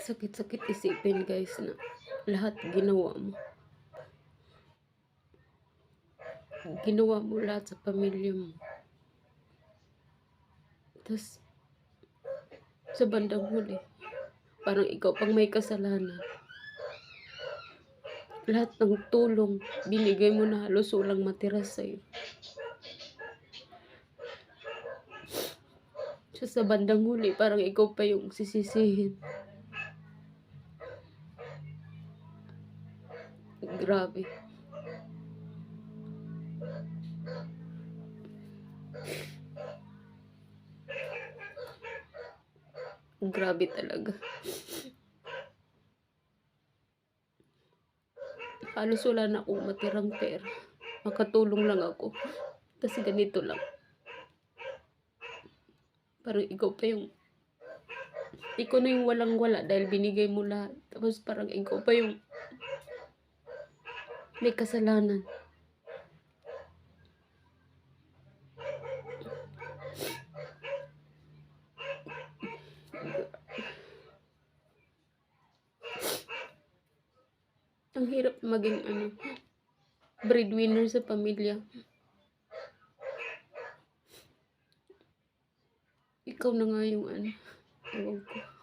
Sakit-sakit isipin guys na lahat ginawa mo. Ginawa mo lahat sa pamilya mo. Tapos, sa bandang huli, parang ikaw pang may kasalanan. Lahat ng tulong, binigay mo na halos walang matira sa'yo. So, sa bandang huli, parang ikaw pa yung sisisihin. Grabe. Grabe talaga. Halos wala na akong matirang pera. Makatulong lang ako. Tapos ganito lang. Parang ikaw pa yung... Ikaw na yung walang-wala dahil binigay mo lahat. Tapos parang ikaw pa yung... may kasalanan. Ang hirap maging breadwinner sa pamilya. Ikaw na nga yung ewan ko.